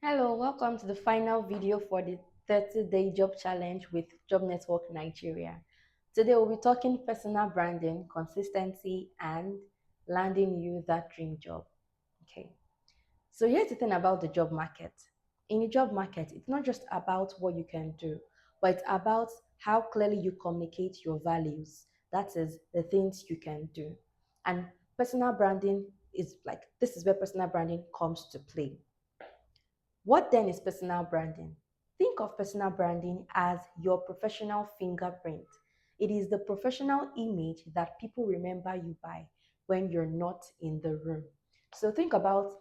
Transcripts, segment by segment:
Hello, welcome to the final video for the 30-day job challenge with Job Network Nigeria. Today we'll be talking personal branding, consistency, and landing you that dream job. Okay. So here's the thing about the job market. In the job market, it's not just about what you can do, but it's about how clearly you communicate your values. That is the things you can do. And personal branding is like this is where personal branding comes to play. What then is personal branding? Think of personal branding as your professional fingerprint. It is the professional image that people remember you by when you're not in the room. So think about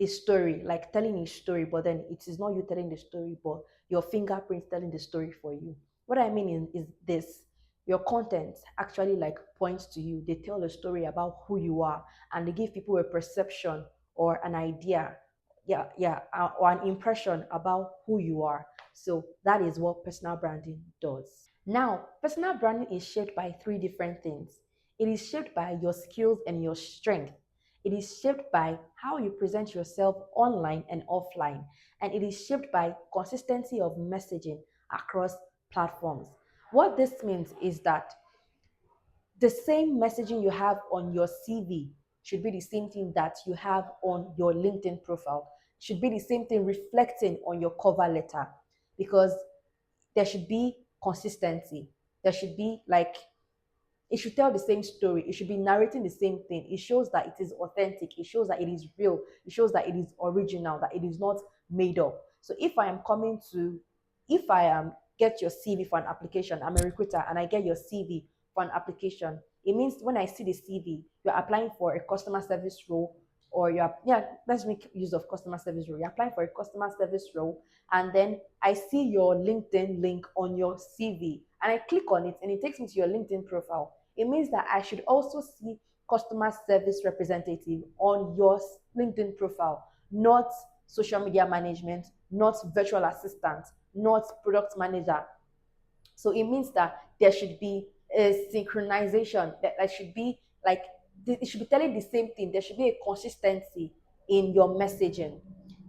a story, like telling a story, but then it is not you telling the story, but your fingerprints telling the story for you. What I mean is this: your content actually like points to you. They tell a story about who you are, and they give people a perception or an idea, or an impression about who you are. So that is what personal branding does. Now, personal branding is shaped by three different things. It is shaped by your skills and your strength. It is shaped by how you present yourself online and offline. And it is shaped by consistency of messaging across platforms. What this means is that the same messaging you have on your CV should be the same thing that you have on your LinkedIn profile, should be the same thing reflecting on your cover letter, because there should be consistency. There should be like it should tell the same story. It should be narrating the same thing. It shows that it is authentic. It shows that it is real. It shows that it is original, that it is not made up. So if I am get your CV for an application, I'm a recruiter and I get your CV for an application, it means when I see the CV, you're applying for a customer service role, or let's make use of customer service role. You're applying for a customer service role, and then I see your LinkedIn link on your CV, and I click on it, and it takes me to your LinkedIn profile. It means that I should also see customer service representative on your LinkedIn profile, not social media management, not virtual assistant, not product manager. So it means that there should be a synchronization, that should be like it should be telling the same thing. There should be a consistency in your messaging.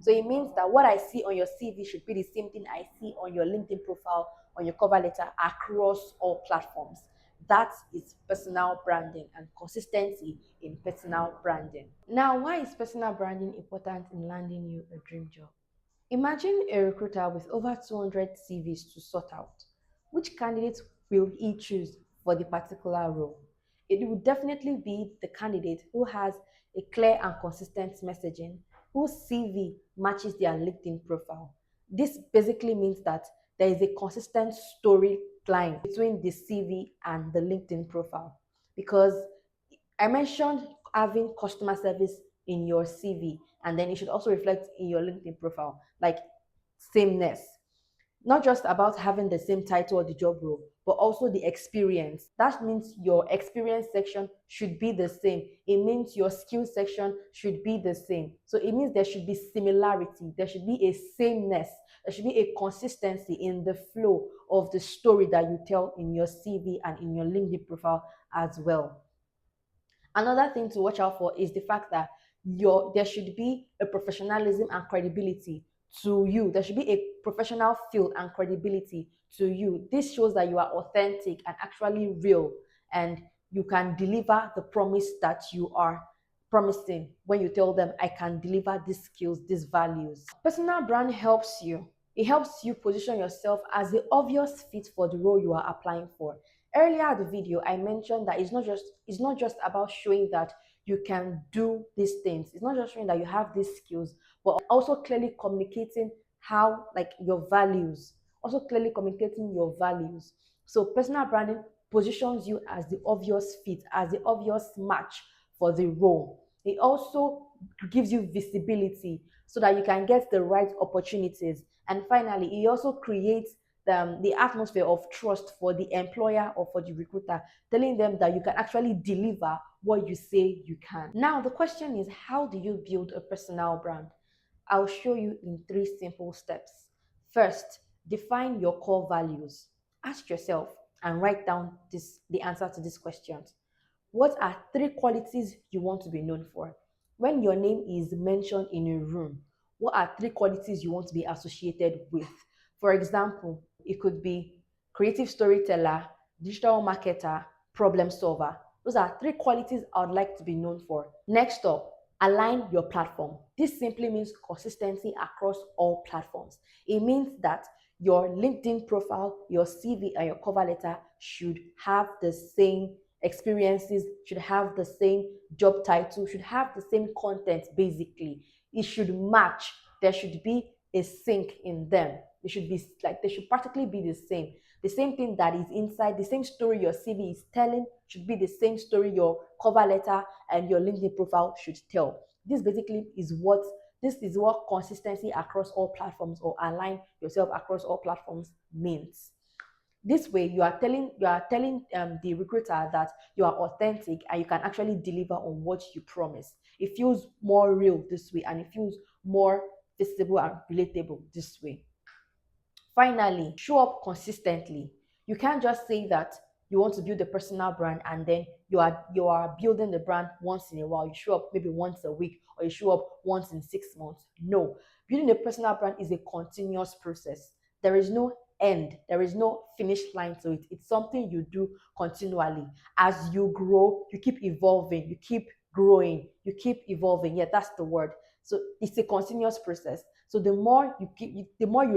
So it means that what I see on your CV should be the same thing I see on your LinkedIn profile, on your cover letter, across all platforms. That is personal branding and consistency in personal branding. Now, why is personal branding important in landing you a dream job? Imagine a recruiter with over 200 CVs to sort out. Which candidate will he choose for the particular role? It will definitely be the candidate who has a clear and consistent messaging, whose CV matches their LinkedIn profile. This basically means that there is a consistent storyline between the CV and the LinkedIn profile, because I mentioned having customer service in your CV, and then it should also reflect in your LinkedIn profile, like sameness. Not just about having the same title or the job role, but also the experience. That means your experience section should be the same. It means your skill section should be the same. So it means there should be similarity, there should be a sameness, there should be a consistency in the flow of the story that you tell in your CV and in your LinkedIn profile as well. Another thing to watch out for is the fact that there should be a professionalism and credibility to you. There should be a professional feel and credibility to you. This shows that you are authentic and actually real, and you can deliver the promise that you are promising when you tell them, I can deliver these skills, these values. Personal brand helps you. It helps you position yourself as the obvious fit for the role you are applying for. Earlier in the video, I mentioned that it's not just about showing that you can do these things. It's not just showing that you have these skills, but also clearly communicating how like your values, also clearly communicating your values. So personal branding positions you as the obvious fit, as the obvious match for the role. It also gives you visibility so that you can get the right opportunities. And finally, it also creates the atmosphere of trust for the employer or for the recruiter, telling them that you can actually deliver what you say you can. Now, the question is, how do you build a personal brand? I'll show you in three simple steps. First, define your core values. Ask yourself and write down the answer to these questions. What are three qualities you want to be known for? When your name is mentioned in a room, What are three qualities you want to be associated with? For example, it could be creative storyteller, digital marketer, problem solver. Those are three qualities I would like to be known for. Next up, align your platform. This simply means consistency across all platforms. It means that your LinkedIn profile, your CV, and your cover letter should have the same experiences, should have the same job title, should have the same content basically. It should match. There should be a sync in them. They should practically be the same. The same thing that is inside, the same story your CV is telling should be the same story your cover letter and your LinkedIn profile should tell. This is what consistency across all platforms or align yourself across all platforms means. This way, you are telling the recruiter that you are authentic and you can actually deliver on what you promise. It feels more real this way, and it feels more visible and relatable this way. Finally, show up consistently. You can't just say that you want to build a personal brand and then you are building the brand once in a while. You show up maybe once a week or you show up once in 6 months. No, building a personal brand is a continuous process. There is no end, there is no finish line to it. It's something you do continually. As you grow, you keep evolving, you keep growing, you keep evolving. Yeah, that's the word. So it's a continuous process. So the more you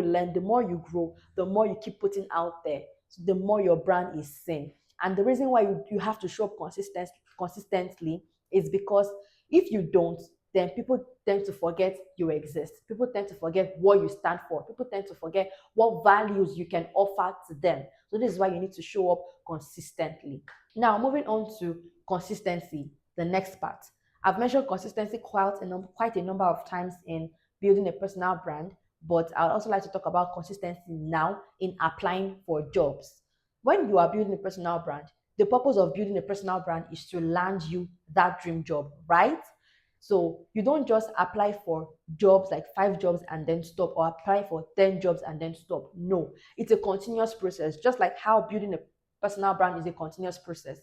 learn, the more you grow, the more you keep putting out there, so the more your brand is seen. And the reason why you have to show up consistently is because if you don't, then people tend to forget you exist. People tend to forget what you stand for. People tend to forget what values you can offer to them. So this is why you need to show up consistently. Now, moving on to consistency, the next part. I've mentioned consistency quite a number of times in building a personal brand, but I would also like to talk about consistency now in applying for jobs. When you are building a personal brand, the purpose of building a personal brand is to land you that dream job, right? So you don't just apply for jobs like 5 jobs and then stop, or apply for 10 jobs and then stop. No, it's a continuous process, just like how building a personal brand is a continuous process.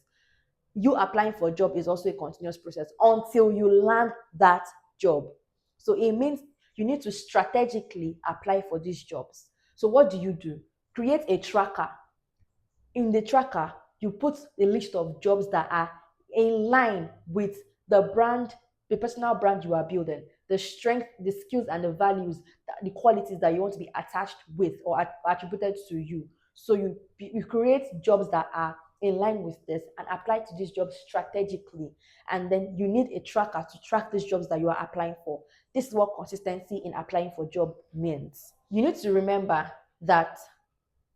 You applying for a job is also a continuous process until you land that job. So it means you need to strategically apply for these jobs. So what do? Create a tracker. In the tracker, you put a list of jobs that are in line with the brand, the personal brand you are building, the strength, the skills, and the values, the qualities that you want to be attached with or attributed to you. So you create jobs that are in line with this and apply to these jobs strategically. And then you need a tracker to track these jobs that you are applying for. This is what consistency in applying for job means. You need to remember that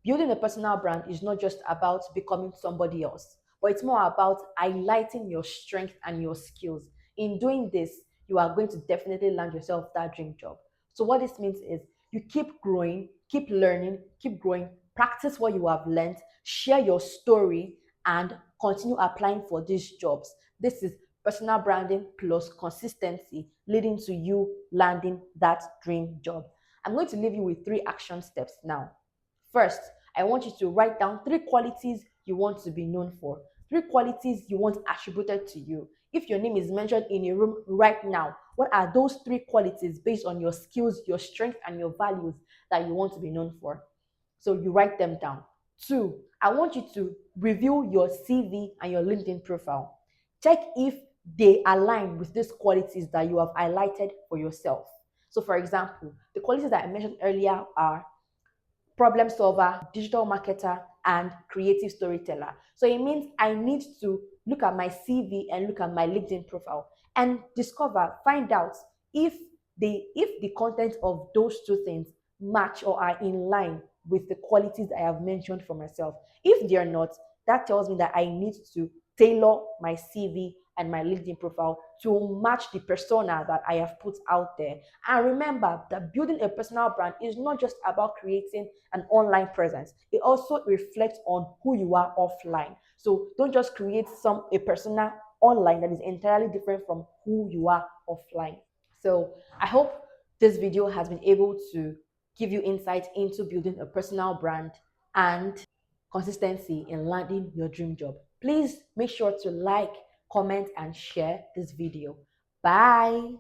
building a personal brand is not just about becoming somebody else, but it's more about highlighting your strength and your skills. In doing this, you are going to definitely land yourself that dream job. So, what this means is you keep growing, keep learning, keep growing, practice what you have learned, share your story, and continue applying for these jobs. This is personal branding plus consistency leading to you landing that dream job. I'm going to leave you with 3 action steps now. First, I want you to write down 3 qualities you want to be known for, 3 qualities you want attributed to you. If your name is mentioned in a room right now, what are those 3 qualities based on your skills, your strength, and your values that you want to be known for? So you write them down. 2, I want you to review your CV and your LinkedIn profile. Check if they align with these qualities that you have highlighted for yourself. So, for example, the qualities that I mentioned earlier are problem solver, digital marketer, and creative storyteller. So it means I need to look at my CV and look at my LinkedIn profile and find out if the content of those 2 things match or are in line with the qualities I have mentioned for myself. If they're not, that tells me that I need to tailor my CV and my LinkedIn profile to match the persona that I have put out there. And remember that building a personal brand is not just about creating an online presence. It also reflects on who you are offline. So don't just create a persona online that is entirely different from who you are offline. So I hope this video has been able to give you insight into building a personal brand and consistency in landing your dream job. Please make sure to like, comment, and share this video. Bye.